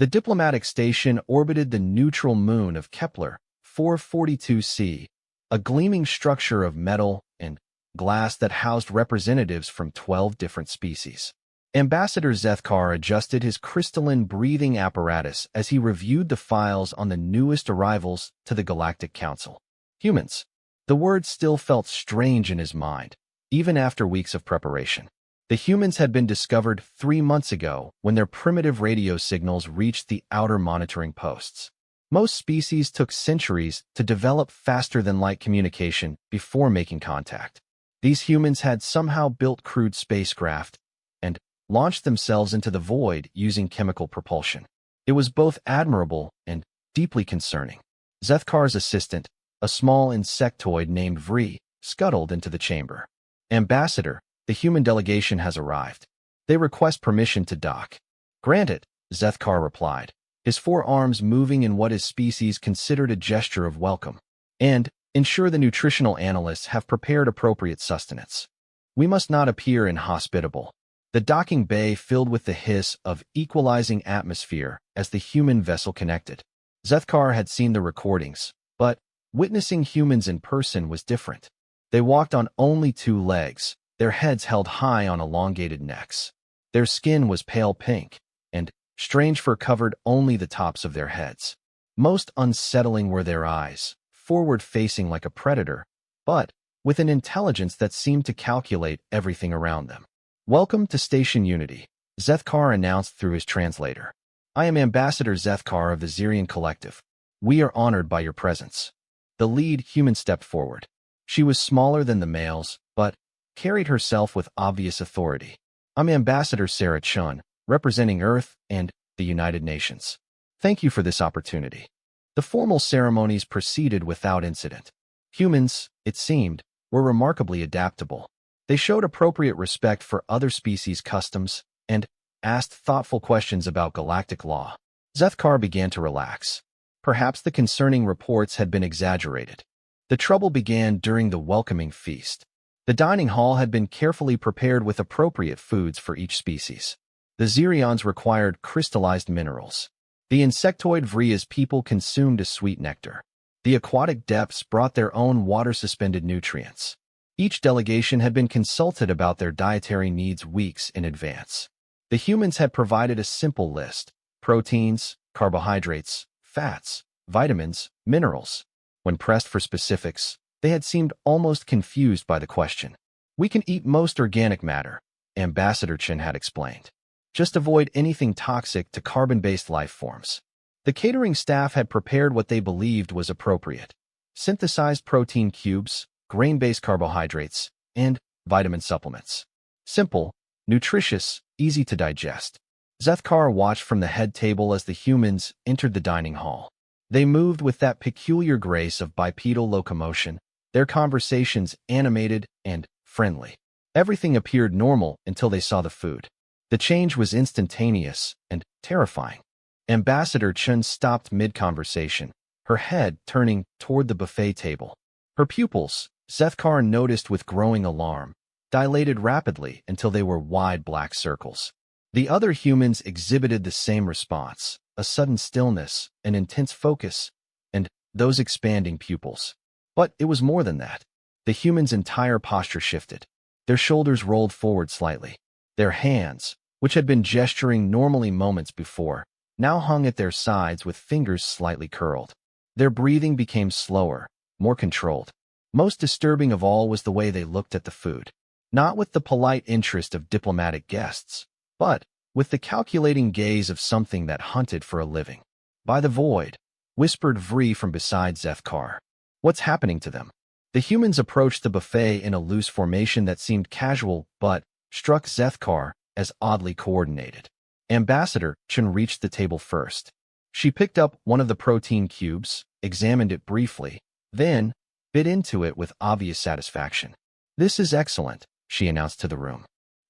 The diplomatic station orbited the neutral moon of Kepler 442c, a gleaming structure of metal and glass that housed representatives from 12 different species. Ambassador Zethkar adjusted his crystalline breathing apparatus as he reviewed the files on the newest arrivals to the Galactic Council. Humans. The word still felt strange in his mind, even after weeks of preparation. The humans had been discovered 3 months ago when their primitive radio signals reached the outer monitoring posts. Most species took centuries to develop faster-than-light communication before making contact. These humans had somehow built crude spacecraft and launched themselves into the void using chemical propulsion. It was both admirable and deeply concerning. Zethkar's assistant, a small insectoid named Vri, scuttled into the chamber. Ambassador, the human delegation has arrived. They request permission to dock. Granted, Zethkar replied, his 4 arms moving in what his species considered a gesture of welcome. And ensure the nutritional analysts have prepared appropriate sustenance. We must not appear inhospitable. The docking bay filled with the hiss of equalizing atmosphere as the human vessel connected. Zethkar had seen the recordings, but witnessing humans in person was different. They walked on only 2 legs, their heads held high on elongated necks. Their skin was pale pink, and strange fur covered only the tops of their heads. Most unsettling were their eyes, forward-facing like a predator, but with an intelligence that seemed to calculate everything around them. Welcome to Station Unity, Zethkar announced through his translator. I am Ambassador Zethkar of the HFY Collective. We are honored by your presence. The lead human stepped forward. She was smaller than the males, but carried herself with obvious authority. I'm Ambassador Sarah Chun, representing Earth and the United Nations. Thank you for this opportunity. The formal ceremonies proceeded without incident. Humans, it seemed, were remarkably adaptable. They showed appropriate respect for other species' customs and asked thoughtful questions about galactic law. Zethkar began to relax. Perhaps the concerning reports had been exaggerated. The trouble began during the welcoming feast. The dining hall had been carefully prepared with appropriate foods for each species. The Xerions required crystallized minerals. The insectoid Vria's people consumed a sweet nectar. The aquatic depths brought their own water-suspended nutrients. Each delegation had been consulted about their dietary needs weeks in advance. The humans had provided a simple list: proteins, carbohydrates, fats, vitamins, minerals. When pressed for specifics, they had seemed almost confused by the question. We can eat most organic matter, Ambassador Chen had explained. Just avoid anything toxic to carbon-based life forms. The catering staff had prepared what they believed was appropriate: synthesized protein cubes, grain-based carbohydrates, and vitamin supplements. Simple, nutritious, easy to digest. Zethkar watched from the head table as the humans entered the dining hall. They moved with that peculiar grace of bipedal locomotion, their conversations animated and friendly. Everything appeared normal until they saw the food. The change was instantaneous and terrifying. Ambassador Chun stopped mid-conversation, her head turning toward the buffet table. Her pupils, Zethkar noticed with growing alarm, dilated rapidly until they were wide black circles. The other humans exhibited the same response: a sudden stillness, an intense focus, and those expanding pupils. But it was more than that. The humans' entire posture shifted. Their shoulders rolled forward slightly. Their hands, which had been gesturing normally moments before, now hung at their sides with fingers slightly curled. Their breathing became slower, more controlled. Most disturbing of all was the way they looked at the food. Not with the polite interest of diplomatic guests, but with the calculating gaze of something that hunted for a living. By the void, whispered Vri from beside Zethkar. What's happening to them? The humans approached the buffet in a loose formation that seemed casual but struck Zethkar as oddly coordinated. Ambassador Chen reached the table first. She picked up one of the protein cubes, examined it briefly, then bit into it with obvious satisfaction. This is excellent, she announced to the room.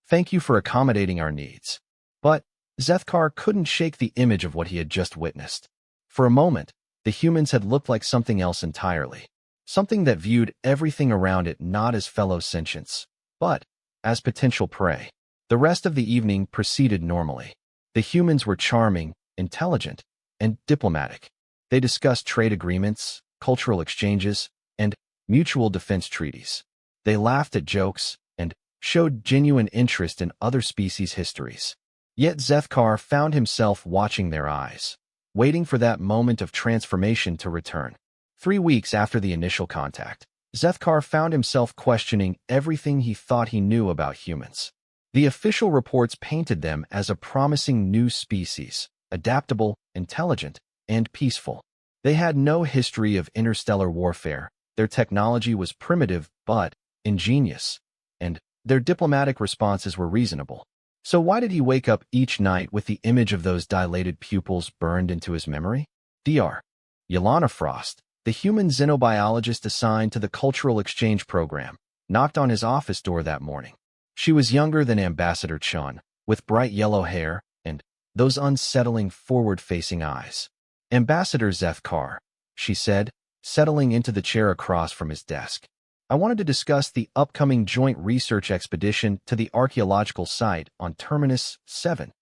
Thank you for accommodating our needs. But Zethkar couldn't shake the image of what he had just witnessed. For a moment, the humans had looked like something else entirely. Something that viewed everything around it not as fellow sentients, but as potential prey. The rest of the evening proceeded normally. The humans were charming, intelligent, and diplomatic. They discussed trade agreements, cultural exchanges, and mutual defense treaties. They laughed at jokes and showed genuine interest in other species' histories. Yet Zethkar found himself watching their eyes, waiting for that moment of transformation to return. 3 weeks after the initial contact, Zethkar found himself questioning everything he thought he knew about humans. The official reports painted them as a promising new species, adaptable, intelligent, and peaceful. They had no history of interstellar warfare, their technology was primitive but ingenious, and their diplomatic responses were reasonable. So why did he wake up each night with the image of those dilated pupils burned into his memory? Dr. Yelena Frost, the human xenobiologist assigned to the Cultural Exchange Program, knocked on his office door that morning. She was younger than Ambassador Chun, with bright yellow hair and those unsettling forward-facing eyes. "Ambassador Zethkar," she said, settling into the chair across from his desk. "I wanted to discuss the upcoming joint research expedition to the archaeological site on Terminus 7.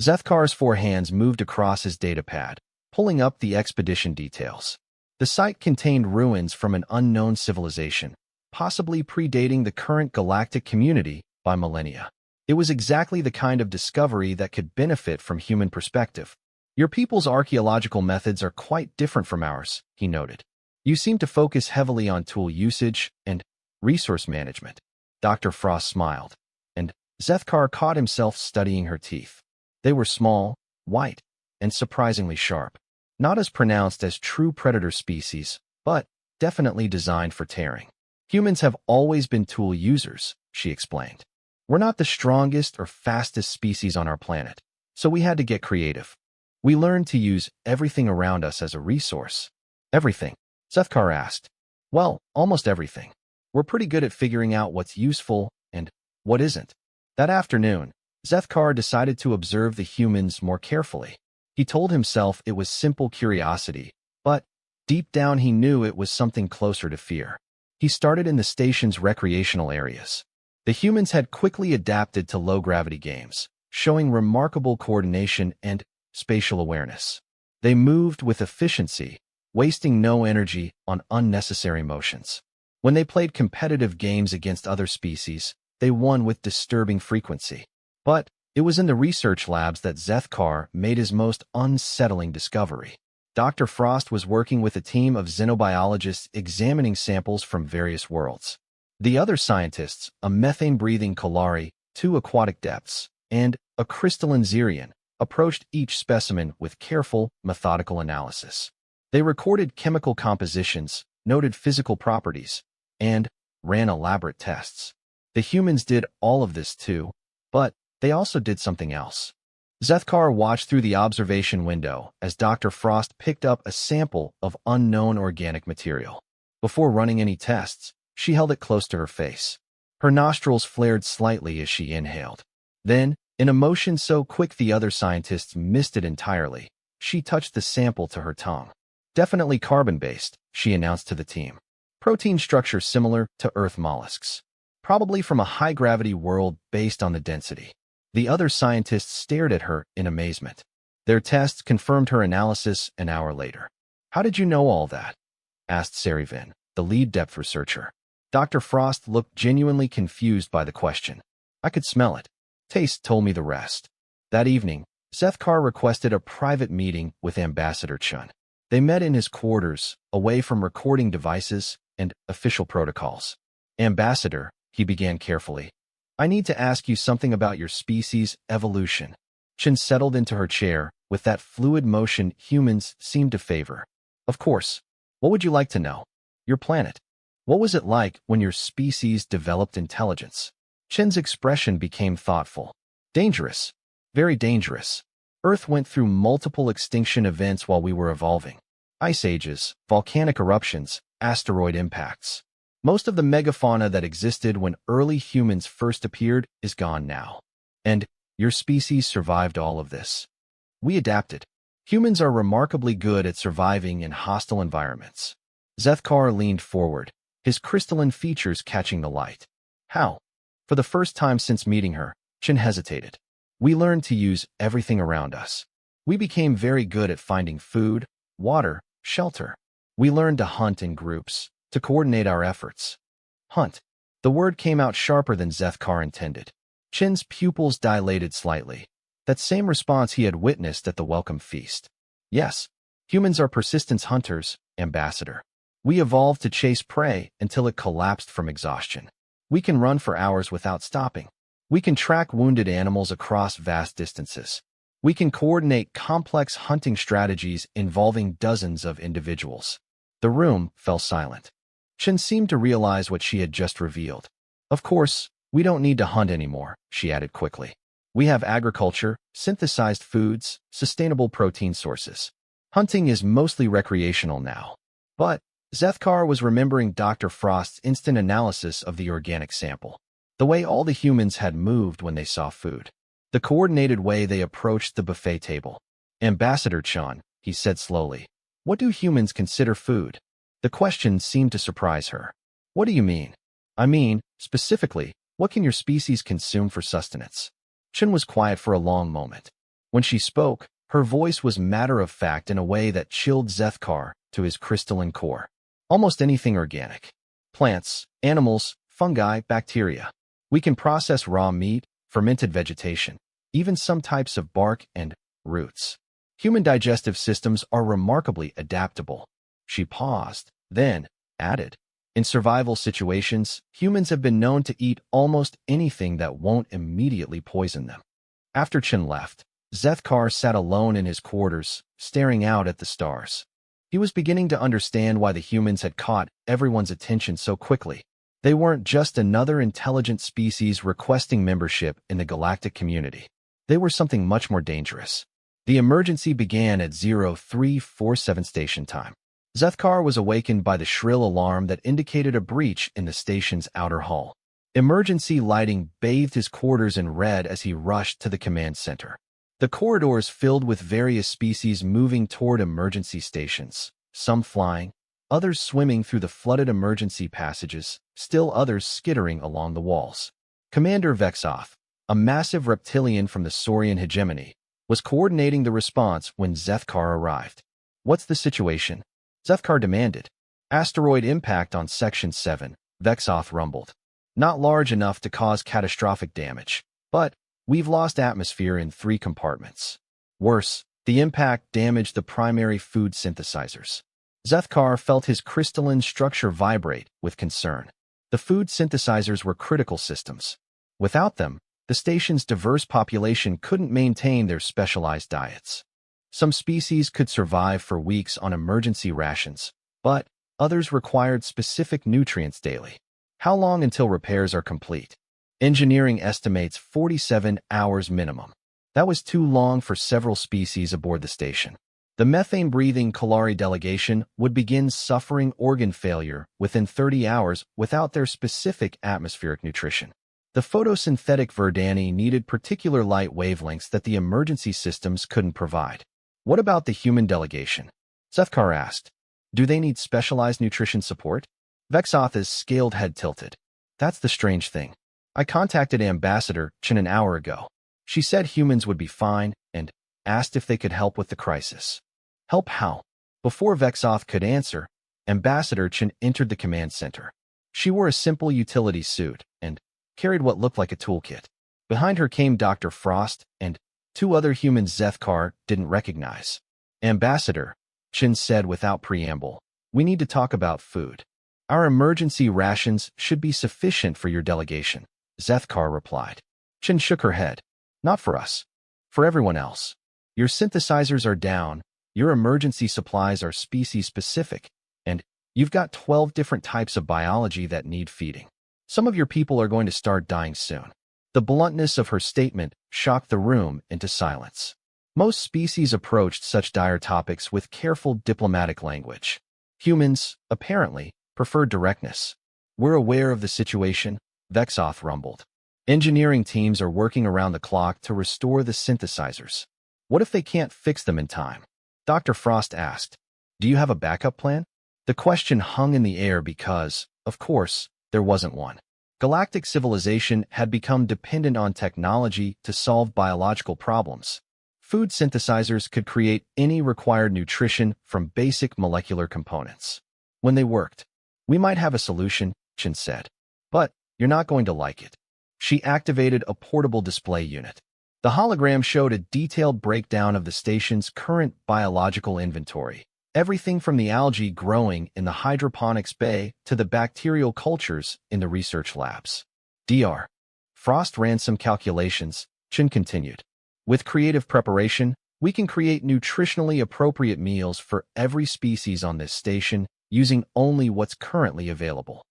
Zethkar's 4 hands moved across his datapad, pulling up the expedition details. The site contained ruins from an unknown civilization, possibly predating the current galactic community by millennia. It was exactly the kind of discovery that could benefit from human perspective. "Your people's archaeological methods are quite different from ours," he noted. "You seem to focus heavily on tool usage and resource management." Dr. Frost smiled, and Zethkar caught himself studying her teeth. They were small, white, and surprisingly sharp. Not as pronounced as true predator species, but definitely designed for tearing. "Humans have always been tool users," she explained. "We're not the strongest or fastest species on our planet, so we had to get creative. We learned to use everything around us as a resource." "Everything?" Zethkar asked. "Well, almost everything. We're pretty good at figuring out what's useful and what isn't." That afternoon, Zethkar decided to observe the humans more carefully. He told himself it was simple curiosity, but deep down he knew it was something closer to fear. He started in the station's recreational areas. The humans had quickly adapted to low-gravity games, showing remarkable coordination and spatial awareness. They moved with efficiency, wasting no energy on unnecessary motions. When they played competitive games against other species, they won with disturbing frequency. But it was in the research labs that Zethkar made his most unsettling discovery. Dr. Frost was working with a team of xenobiologists examining samples from various worlds. The other scientists, a methane-breathing Kalari, 2 aquatic depths, and a crystalline Xerian, approached each specimen with careful, methodical analysis. They recorded chemical compositions, noted physical properties, and ran elaborate tests. The humans did all of this too, but they also did something else. Zethkar watched through the observation window as Dr. Frost picked up a sample of unknown organic material. Before running any tests, she held it close to her face. Her nostrils flared slightly as she inhaled. Then, in a motion so quick the other scientists missed it entirely, she touched the sample to her tongue. "Definitely carbon-based," she announced to the team. "Protein structure similar to Earth mollusks. Probably from a high-gravity world based on the density." The other scientists stared at her in amazement. Their tests confirmed her analysis an hour later. "How did you know all that?" asked Sarivin, the lead depth researcher. Dr. Frost looked genuinely confused by the question. "I could smell it. Taste told me the rest." That evening, Zethkar requested a private meeting with Ambassador Chun. They met in his quarters, away from recording devices and official protocols. "Ambassador," he began carefully, "I need to ask you something about your species' evolution." Chun settled into her chair with that fluid motion humans seem to favor. "Of course. What would you like to know?" "Your planet. What was it like when your species developed intelligence?" Chen's expression became thoughtful. "Dangerous. Very dangerous. Earth went through multiple extinction events while we were evolving. Ice ages, volcanic eruptions, asteroid impacts. Most of the megafauna that existed when early humans first appeared is gone now. And your species survived all of this. We adapted. Humans are remarkably good at surviving in hostile environments." Zethkar leaned forward, his crystalline features catching the light. "How?" For the first time since meeting her, Chen hesitated. "We learned to use everything around us. We became very good at finding food, water, shelter. We learned to hunt in groups, to coordinate our efforts. Hunt. The word came out sharper than Zethkar intended. Chin's pupils dilated slightly. That same response he had witnessed at the welcome feast. Yes, humans are persistence hunters, Ambassador. We evolved to chase prey until it collapsed from exhaustion. We can run for hours without stopping. We can track wounded animals across vast distances. We can coordinate complex hunting strategies involving dozens of individuals. The room fell silent. Chin seemed to realize what she had just revealed. Of course, we don't need to hunt anymore, she added quickly. We have agriculture, synthesized foods, sustainable protein sources. Hunting is mostly recreational now. But Zethkar was remembering Dr. Frost's instant analysis of the organic sample. The way all the humans had moved when they saw food. The coordinated way they approached the buffet table. Ambassador Chan, he said slowly. What do humans consider food? The question seemed to surprise her. What do you mean? I mean, specifically, what can your species consume for sustenance? Chin was quiet for a long moment. When she spoke, her voice was matter-of-fact in a way that chilled Zethkar to his crystalline core. Almost anything organic. Plants, animals, fungi, bacteria. We can process raw meat, fermented vegetation, even some types of bark and roots. Human digestive systems are remarkably adaptable. She paused, then added, in survival situations, humans have been known to eat almost anything that won't immediately poison them. After Chin left, Zethkar sat alone in his quarters, staring out at the stars. He was beginning to understand why the humans had caught everyone's attention so quickly. They weren't just another intelligent species requesting membership in the galactic community. They were something much more dangerous. The emergency began at 0347 station time. Zethkar was awakened by the shrill alarm that indicated a breach in the station's outer hall. Emergency lighting bathed his quarters in red as he rushed to the command center. The corridors filled with various species moving toward emergency stations, some flying, others swimming through the flooded emergency passages, still others skittering along the walls. Commander Vexoth, a massive reptilian from the Saurian hegemony, was coordinating the response when Zethkar arrived. What's the situation? Zethkar demanded. Asteroid impact on Section 7, Vexoth rumbled. Not large enough to cause catastrophic damage, but we've lost atmosphere in 3 compartments. Worse, the impact damaged the primary food synthesizers. Zethkar felt his crystalline structure vibrate with concern. The food synthesizers were critical systems. Without them, the station's diverse population couldn't maintain their specialized diets. Some species could survive for weeks on emergency rations, but others required specific nutrients daily. How long until repairs are complete? Engineering estimates 47 hours minimum. That was too long for several species aboard the station. The methane-breathing Kalari delegation would begin suffering organ failure within 30 hours without their specific atmospheric nutrition. The photosynthetic Verdani needed particular light wavelengths that the emergency systems couldn't provide. What about the human delegation? Zethkar asked. Do they need specialized nutrition support? Vexoth's scaled head tilted. That's the strange thing. I contacted Ambassador Chin an hour ago. She said humans would be fine and asked if they could help with the crisis. Help how? Before Vexoth could answer, Ambassador Chin entered the command center. She wore a simple utility suit and carried what looked like a toolkit. Behind her came Dr. Frost and 2 other humans Zethkar didn't recognize. Ambassador, Chin said without preamble, we need to talk about food. Our emergency rations should be sufficient for your delegation, Zethkar replied. Chin shook her head. Not for us. For everyone else. Your synthesizers are down, your emergency supplies are species-specific, and you've got 12 different types of biology that need feeding. Some of your people are going to start dying soon. The bluntness of her statement shocked the room into silence. Most species approached such dire topics with careful diplomatic language. Humans, apparently, prefer directness. We're aware of the situation, Vexoth rumbled. Engineering teams are working around the clock to restore the synthesizers. What if they can't fix them in time? Dr. Frost asked. Do you have a backup plan? The question hung in the air because, of course, there wasn't one. Galactic civilization had become dependent on technology to solve biological problems. food synthesizers could create any required nutrition from basic molecular components. When they worked, "We might have a solution," Chen said. "But you're not going to like it." She activated a portable display unit. The hologram showed a detailed breakdown of the station's current biological inventory, everything from the algae growing in the hydroponics bay to the bacterial cultures in the research labs. Dr. Frost ran some calculations, Chen continued. "With creative preparation, we can create nutritionally appropriate meals for every species on this station using only what's currently available."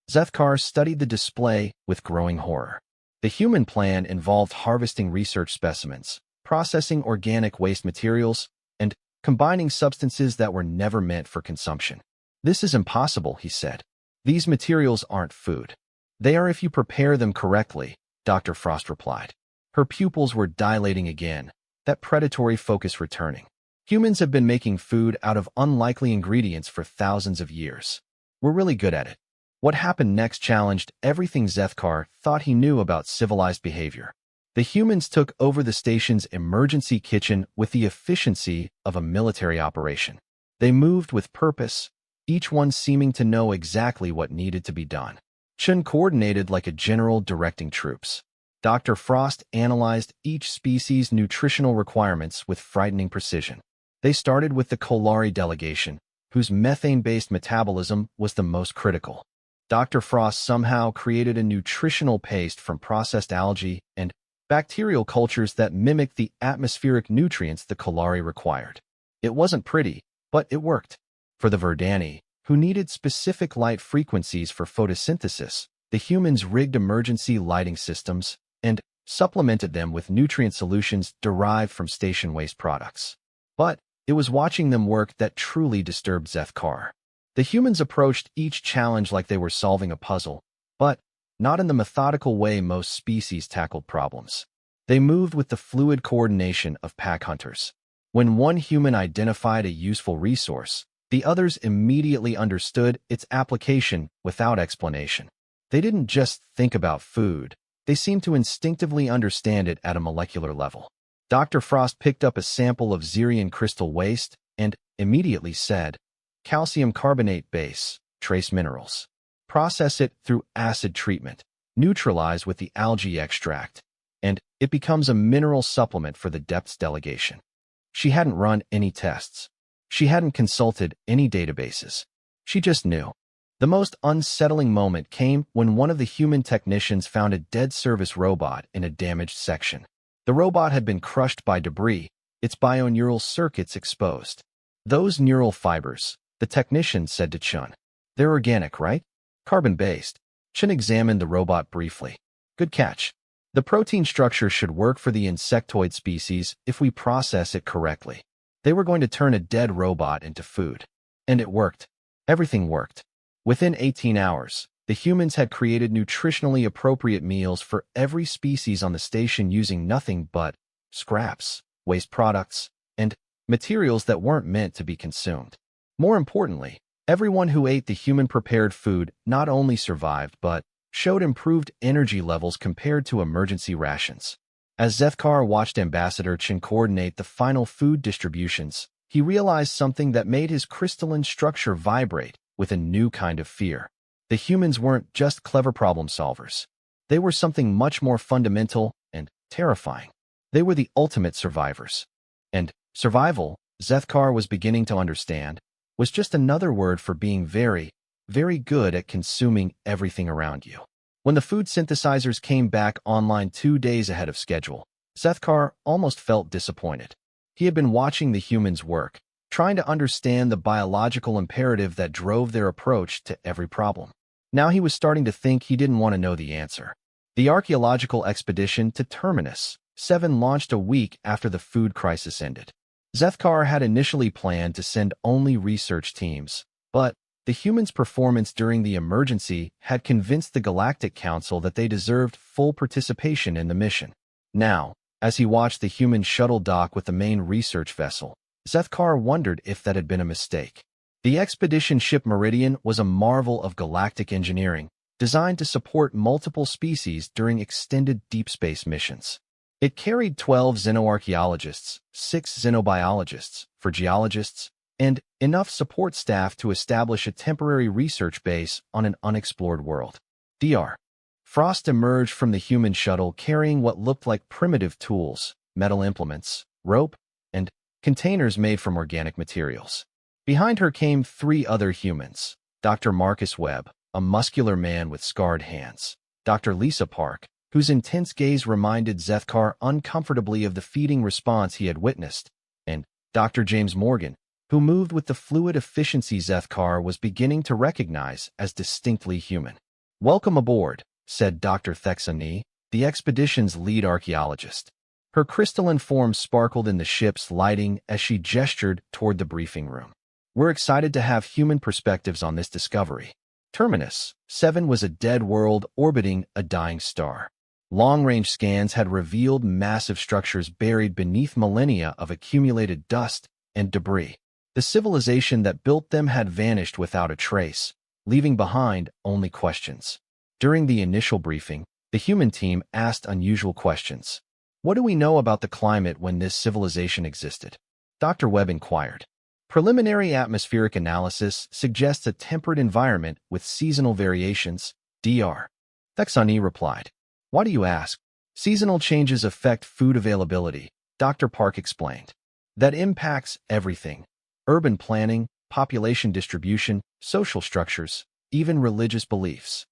Zethkar studied the display with growing horror. The human plan involved harvesting research specimens, processing organic waste materials, and combining substances that were never meant for consumption. "This is impossible," he said. "These materials aren't food." "They are if you prepare them correctly," Dr. Frost replied. Her pupils were dilating again, that predatory focus returning. "Humans have been making food out of unlikely ingredients for thousands of years. We're really good at it." What happened next challenged everything Zethkar thought he knew about civilized behavior. The humans took over the station's emergency kitchen with the efficiency of a military operation. They moved with purpose, each one seeming to know exactly what needed to be done. Chen coordinated like a general directing troops. Dr. Frost analyzed each species' nutritional requirements with frightening precision. They started with the Kolari delegation, whose methane-based metabolism was the most critical. Dr. Frost somehow created a nutritional paste from processed algae and bacterial cultures that mimicked the atmospheric nutrients the Kolari required. It wasn't pretty, but it worked. For the Verdani, who needed specific light frequencies for photosynthesis, the humans rigged emergency lighting systems and supplemented them with nutrient solutions derived from station waste products. But it was watching them work that truly disturbed Zethkar. The humans approached each challenge like they were solving a puzzle, but not in the methodical way most species tackled problems. They moved with the fluid coordination of pack hunters. When one human identified a useful resource, the others immediately understood its application without explanation. They didn't just think about food, they seemed to instinctively understand it at a molecular level. Dr. Frost picked up a sample of Xerian crystal waste and immediately said, "Calcium carbonate base, trace minerals. Process it through acid treatment, neutralize with the algae extract, and it becomes a mineral supplement for the depths delegation." She hadn't run any tests. She hadn't consulted any databases. She just knew. The most unsettling moment came when one of the human technicians found a dead service robot in a damaged section. The robot had been crushed by debris, its bioneural circuits exposed. "Those neural fibers," the technician said to Chun. "They're organic, right? Carbon-based." Chun examined the robot briefly. "Good catch. The protein structure should work for the insectoid species if we process it correctly." They were going to turn a dead robot into food. And it worked. Everything worked. Within 18 hours, the humans had created nutritionally appropriate meals for every species on the station using nothing but scraps, waste products, and materials that weren't meant to be consumed. More importantly, everyone who ate the human-prepared food not only survived but showed improved energy levels compared to emergency rations. As Zethkar watched Ambassador Chen coordinate the final food distributions, he realized something that made his crystalline structure vibrate with a new kind of fear. The humans weren't just clever problem solvers. They were something much more fundamental and terrifying. They were the ultimate survivors. And survival, Zethkar was beginning to understand, was just another word for being very, very good at consuming everything around you. When the food synthesizers came back online 2 days ahead of schedule, Zethkar almost felt disappointed. He had been watching the humans work, trying to understand the biological imperative that drove their approach to every problem. Now he was starting to think he didn't want to know the answer. The archaeological expedition to Terminus 7 launched a week after the food crisis ended. Zethkar had initially planned to send only research teams, but the humans' performance during the emergency had convinced the Galactic Council that they deserved full participation in the mission. Now, as he watched the human shuttle dock with the main research vessel, Zethkar wondered if that had been a mistake. The expedition ship Meridian was a marvel of galactic engineering, designed to support multiple species during extended deep space missions. It carried 12 xenoarchaeologists, 6 xenobiologists for geologists, and enough support staff to establish a temporary research base on an unexplored world. Dr. Frost emerged from the human shuttle carrying what looked like primitive tools, metal implements, rope, and containers made from organic materials. Behind her came 3 other humans, Dr. Marcus Webb, a muscular man with scarred hands, Dr. Lisa Park, whose intense gaze reminded Zethkar uncomfortably of the feeding response he had witnessed, and Dr. James Morgan, who moved with the fluid efficiency Zethkar was beginning to recognize as distinctly human. "Welcome aboard," said Dr. Thexani, the expedition's lead archaeologist. Her crystalline form sparkled in the ship's lighting as she gestured toward the briefing room. "We're excited to have human perspectives on this discovery." Terminus 7 was a dead world orbiting a dying star. Long-range scans had revealed massive structures buried beneath millennia of accumulated dust and debris. The civilization that built them had vanished without a trace, leaving behind only questions. During the initial briefing, the human team asked unusual questions. "What do we know about the climate when this civilization existed?" Dr. Webb inquired. "Preliminary atmospheric analysis suggests a temperate environment with seasonal variations," Dr. Thexani replied. "Why do you ask?" "Seasonal changes affect food availability," Dr. Park explained. "That impacts everything: urban planning, population distribution, social structures, even religious beliefs."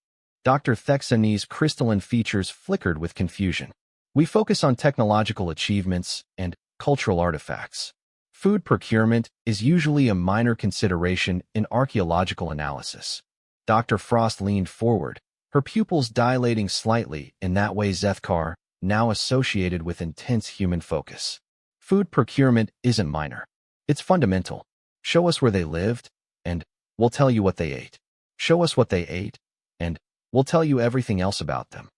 Dr. Thexani's crystalline features flickered with confusion. "We focus on technological achievements and cultural artifacts. Food procurement is usually a minor consideration in archaeological analysis." Dr. Frost leaned forward, her pupils dilating slightly in that way Zethkar, now associated with intense human focus. "Food procurement isn't minor. It's fundamental. Show us where they lived, and we'll tell you what they ate. Show us what they ate, and we'll tell you everything else about them."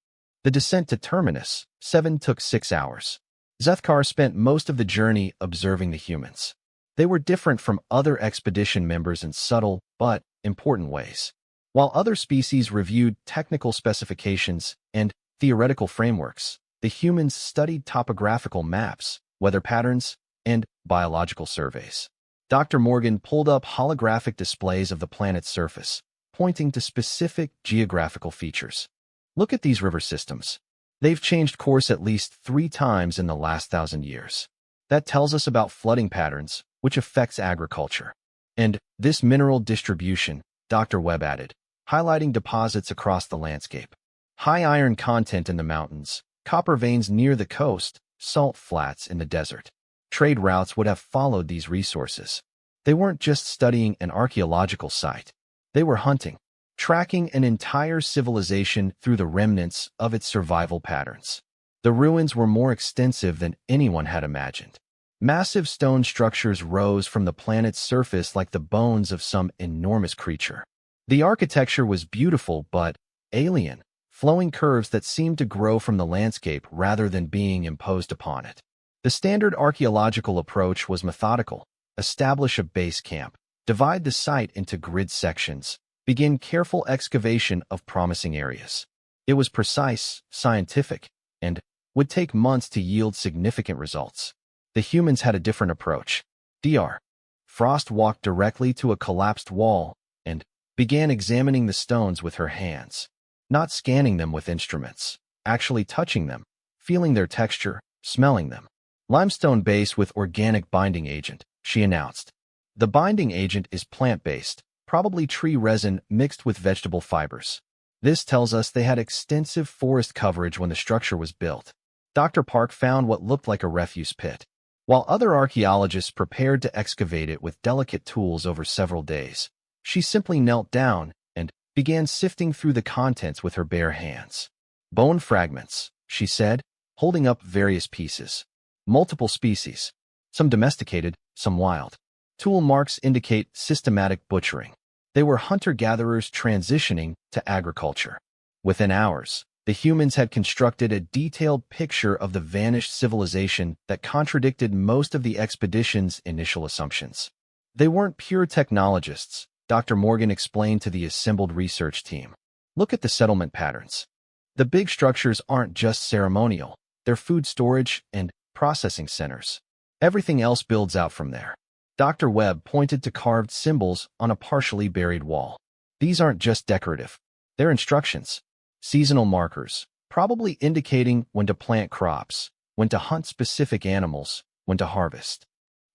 The descent to Terminus 7 took 6 hours. Zethkar spent most of the journey observing the humans. They were different from other expedition members in subtle but important ways. While other species reviewed technical specifications and theoretical frameworks, the humans studied topographical maps, weather patterns, and biological surveys. Dr. Morgan pulled up holographic displays of the planet's surface, pointing to specific geographical features. "Look at these river systems. They've changed course at least 3 times in the last 1,000 years. That tells us about flooding patterns, which affects agriculture. And this mineral distribution," Dr. Webb added, highlighting deposits across the landscape. "High iron content in the mountains, copper veins near the coast, salt flats in the desert. Trade routes would have followed these resources." They weren't just studying an archaeological site. They were hunting, tracking an entire civilization through the remnants of its survival patterns. The ruins were more extensive than anyone had imagined. Massive stone structures rose from the planet's surface like the bones of some enormous creature. The architecture was beautiful but alien, flowing curves that seemed to grow from the landscape rather than being imposed upon it. The standard archaeological approach was methodical: establish a base camp, divide the site into grid sections, begin careful excavation of promising areas. It was precise, scientific, and would take months to yield significant results. The humans had a different approach. Dr. Frost walked directly to a collapsed wall and began examining the stones with her hands, not scanning them with instruments, actually touching them, feeling their texture, smelling them. "Limestone base with organic binding agent," she announced. "The binding agent is plant-based, probably tree resin mixed with vegetable fibers. This tells us they had extensive forest coverage when the structure was built." Dr. Park found what looked like a refuse pit, while other archaeologists prepared to excavate it with delicate tools over several days. She simply knelt down and began sifting through the contents with her bare hands. "Bone fragments," she said, holding up various pieces. "Multiple species, some domesticated, some wild. Tool marks indicate systematic butchering. They were hunter-gatherers transitioning to agriculture." Within hours, the humans had constructed a detailed picture of the vanished civilization that contradicted most of the expedition's initial assumptions. "They weren't pure technologists," Dr. Morgan explained to the assembled research team. "Look at the settlement patterns. The big structures aren't just ceremonial, their food storage, and processing centers. Everything else builds out from there. Dr. Webb pointed to carved symbols on a partially buried wall. These aren't just decorative. They're instructions. Seasonal markers, probably indicating when to plant crops, when to hunt specific animals, when to harvest.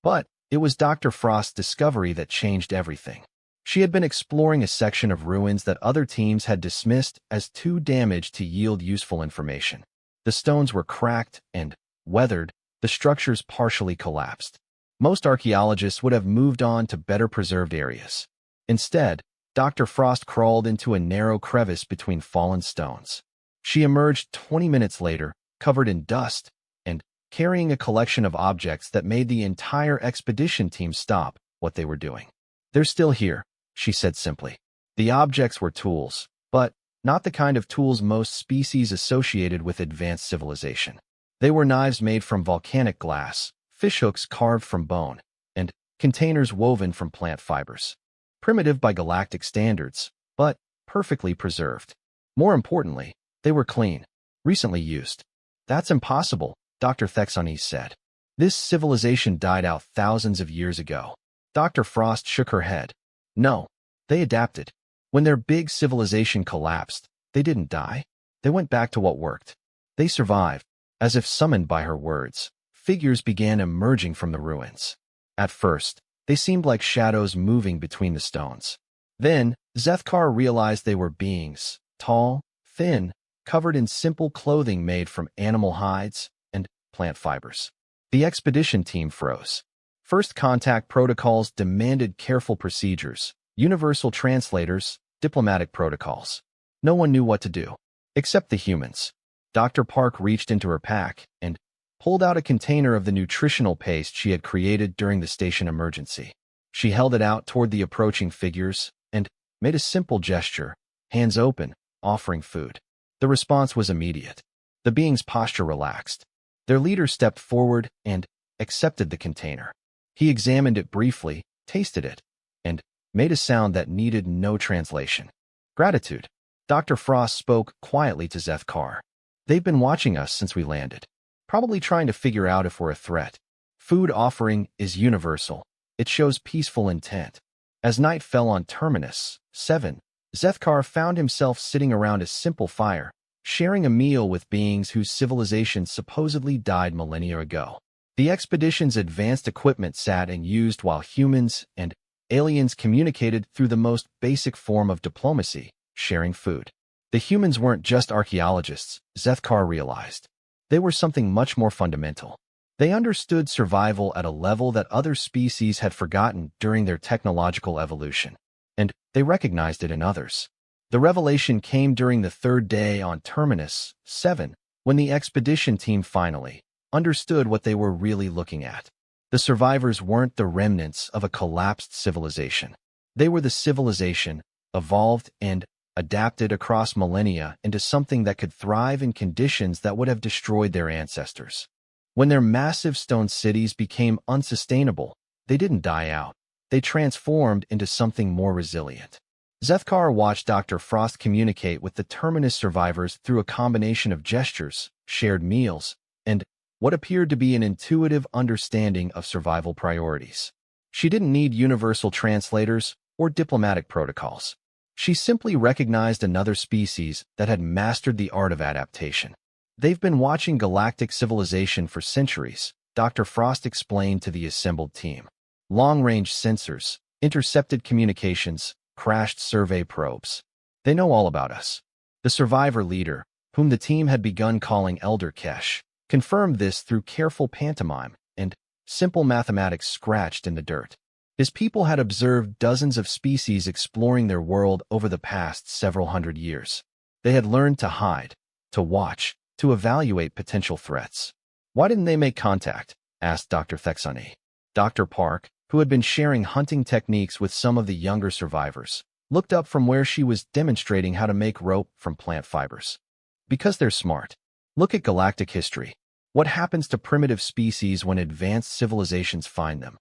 But it was Dr. Frost's discovery that changed everything. She had been exploring a section of ruins that other teams had dismissed as too damaged to yield useful information. The stones were cracked and weathered, the structures partially collapsed. Most archaeologists would have moved on to better preserved areas. Instead, Dr. Frost crawled into a narrow crevice between fallen stones. She emerged 20 minutes later, covered in dust, and carrying a collection of objects that made the entire expedition team stop what they were doing. "They're still here," she said simply. The objects were tools, but not the kind of tools most species associated with advanced civilization. They were knives made from volcanic glass, fishhooks carved from bone, and containers woven from plant fibers. Primitive by galactic standards, but perfectly preserved. More importantly, they were clean, recently used. "That's impossible," Dr. Thexonis said. "This civilization died out thousands of years ago." Dr. Frost shook her head. "No, they adapted. When their big civilization collapsed, they didn't die. They went back to what worked. They survived." As if summoned by her words, figures began emerging from the ruins. At first, they seemed like shadows moving between the stones. Then, Zethkar realized they were beings, tall, thin, covered in simple clothing made from animal hides and plant fibers. The expedition team froze. First contact protocols demanded careful procedures, universal translators, diplomatic protocols. No one knew what to do, except the humans. Dr. Park reached into her pack and pulled out a container of the nutritional paste she had created during the station emergency. She held it out toward the approaching figures and made a simple gesture, hands open, offering food. The response was immediate. The being's posture relaxed. Their leader stepped forward and accepted the container. He examined it briefly, tasted it, and made a sound that needed no translation. "Gratitude." Dr. Frost spoke quietly to Zethkar. "They've been watching us since we landed, probably trying to figure out if we're a threat. Food offering is universal. It shows peaceful intent." As night fell on Terminus 7, Zethkar found himself sitting around a simple fire, sharing a meal with beings whose civilizations supposedly died millennia ago. The expedition's advanced equipment sat and used while humans and aliens communicated through the most basic form of diplomacy, sharing food. The humans weren't just archaeologists, Zethkar realized. They were something much more fundamental. They understood survival at a level that other species had forgotten during their technological evolution, and they recognized it in others. The revelation came during the third day on Terminus 7, when the expedition team finally understood what they were really looking at. The survivors weren't the remnants of a collapsed civilization. They were the civilization, evolved and adapted across millennia into something that could thrive in conditions that would have destroyed their ancestors. When their massive stone cities became unsustainable, they didn't die out. They transformed into something more resilient. Zethkar watched Dr. Frost communicate with the Terminus survivors through a combination of gestures, shared meals, and what appeared to be an intuitive understanding of survival priorities. She didn't need universal translators or diplomatic protocols. She simply recognized another species that had mastered the art of adaptation. "They've been watching galactic civilization for centuries," Dr. Frost explained to the assembled team. "Long-range sensors, intercepted communications, crashed survey probes. They know all about us." The survivor leader, whom the team had begun calling Elder Kesh, confirmed this through careful pantomime and simple mathematics scratched in the dirt. His people had observed dozens of species exploring their world over the past several hundred years. They had learned to hide, to watch, to evaluate potential threats. "Why didn't they make contact?" asked Dr. Thexonis. Dr. Park, who had been sharing hunting techniques with some of the younger survivors, looked up from where she was demonstrating how to make rope from plant fibers. "Because they're smart. Look at galactic history. What happens to primitive species when advanced civilizations find them?"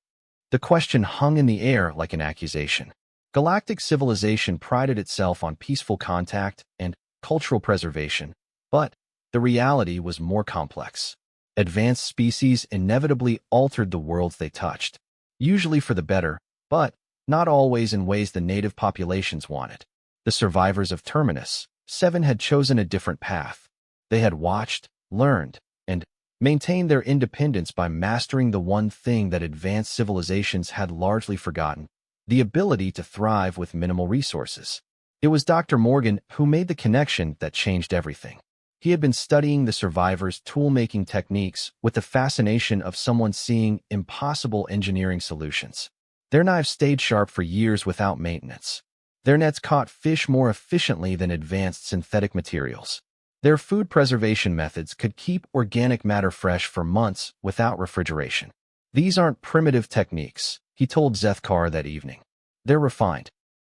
The question hung in the air like an accusation. Galactic civilization prided itself on peaceful contact and cultural preservation, but the reality was more complex. Advanced species inevitably altered the worlds they touched, usually for the better, but not always in ways the native populations wanted. The survivors of Terminus 7 had chosen a different path. They had watched, learned, and maintained their independence by mastering the one thing that advanced civilizations had largely forgotten: the ability to thrive with minimal resources. It was Dr. Morgan who made the connection that changed everything. He had been studying the survivors' tool-making techniques with the fascination of someone seeing impossible engineering solutions. Their knives stayed sharp for years without maintenance. Their nets caught fish more efficiently than advanced synthetic materials. Their food preservation methods could keep organic matter fresh for months without refrigeration. These aren't primitive techniques, he told Zethkar that evening. They're refined,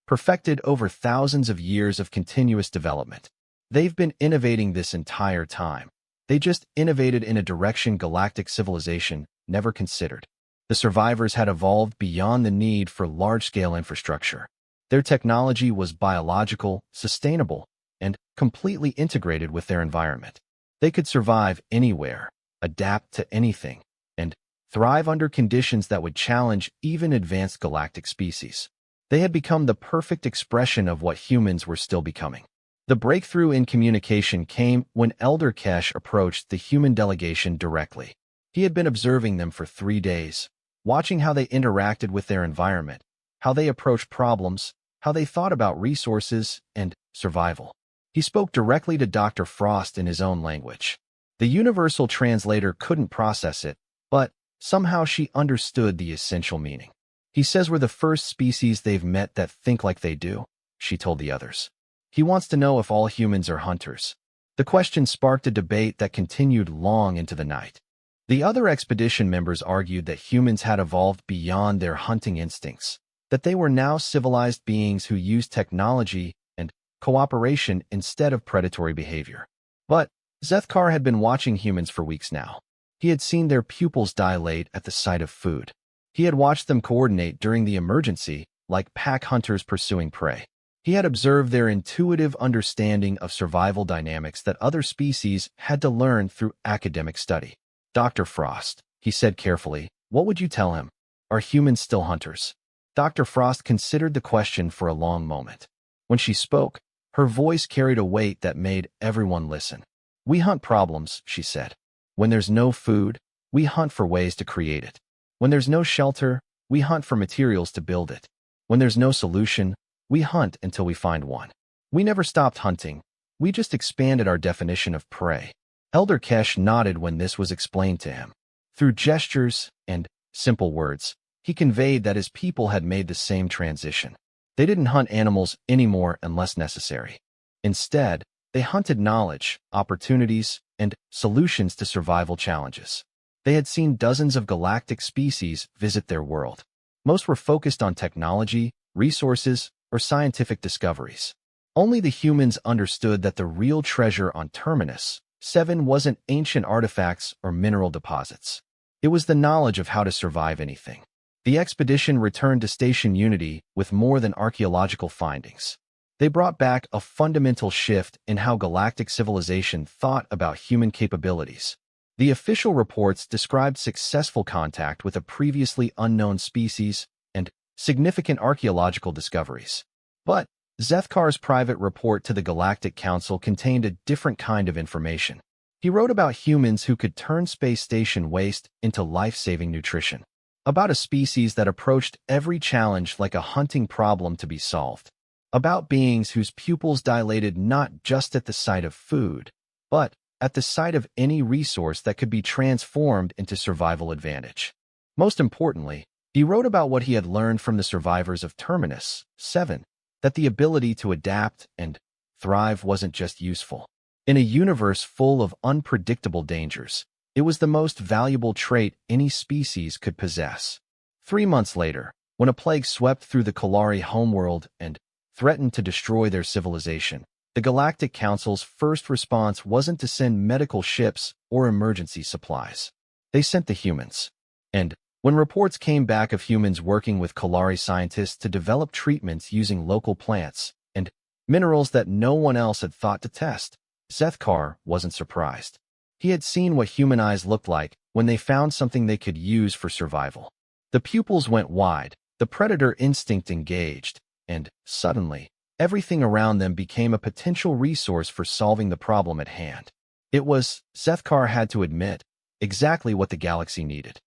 perfected over thousands of years of continuous development. They've been innovating this entire time. They just innovated in a direction galactic civilization never considered. The survivors had evolved beyond the need for large-scale infrastructure. Their technology was biological, sustainable, and completely integrated with their environment. They could survive anywhere, adapt to anything, and thrive under conditions that would challenge even advanced galactic species. They had become the perfect expression of what humans were still becoming. The breakthrough in communication came when Elder Kesh approached the human delegation directly. He had been observing them for 3 days, watching how they interacted with their environment, how they approached problems, how they thought about resources and survival. He spoke directly to Dr. Frost in his own language. The universal translator couldn't process it, but somehow she understood the essential meaning. He says we're the first species they've met that think like they do, she told the others. He wants to know if all humans are hunters. The question sparked a debate that continued long into the night. The other expedition members argued that humans had evolved beyond their hunting instincts, that they were now civilized beings who used technology and cooperation instead of predatory behavior. But Zethkar had been watching humans for weeks now. He had seen their pupils dilate at the sight of food. He had watched them coordinate during the emergency, like pack hunters pursuing prey. He had observed their intuitive understanding of survival dynamics that other species had to learn through academic study. Dr. Frost, he said carefully, what would you tell him? Are humans still hunters? Dr. Frost considered the question for a long moment. When she spoke, her voice carried a weight that made everyone listen. We hunt problems, she said. When there's no food, we hunt for ways to create it. When there's no shelter, we hunt for materials to build it. When there's no solution, we hunt until we find one. We never stopped hunting. We just expanded our definition of prey. Elder Kesh nodded when this was explained to him. Through gestures and simple words, he conveyed that his people had made the same transition. They didn't hunt animals anymore unless necessary. Instead, they hunted knowledge, opportunities, and solutions to survival challenges. They had seen dozens of galactic species visit their world. Most were focused on technology, resources, or scientific discoveries. Only the humans understood that the real treasure on Terminus 7 wasn't ancient artifacts or mineral deposits. It was the knowledge of how to survive anything. The expedition returned to Station Unity with more than archaeological findings. They brought back a fundamental shift in how galactic civilization thought about human capabilities. The official reports described successful contact with a previously unknown species and significant archaeological discoveries. But Zethkar's private report to the Galactic Council contained a different kind of information. He wrote about humans who could turn space station waste into life-saving nutrition, about a species that approached every challenge like a hunting problem to be solved, about beings whose pupils dilated not just at the sight of food, but at the sight of any resource that could be transformed into survival advantage. Most importantly, he wrote about what he had learned from the survivors of Terminus 7, that the ability to adapt and thrive wasn't just useful. In a universe full of unpredictable dangers, it was the most valuable trait any species could possess. 3 months later, when a plague swept through the Kalari homeworld and threatened to destroy their civilization, the Galactic Council's first response wasn't to send medical ships or emergency supplies. They sent the humans. And when reports came back of humans working with Kalari scientists to develop treatments using local plants and minerals that no one else had thought to test, Zethkar wasn't surprised. He had seen what human eyes looked like when they found something they could use for survival. The pupils went wide, the predator instinct engaged, and, suddenly, everything around them became a potential resource for solving the problem at hand. It was, Zethkar had to admit, exactly what the galaxy needed.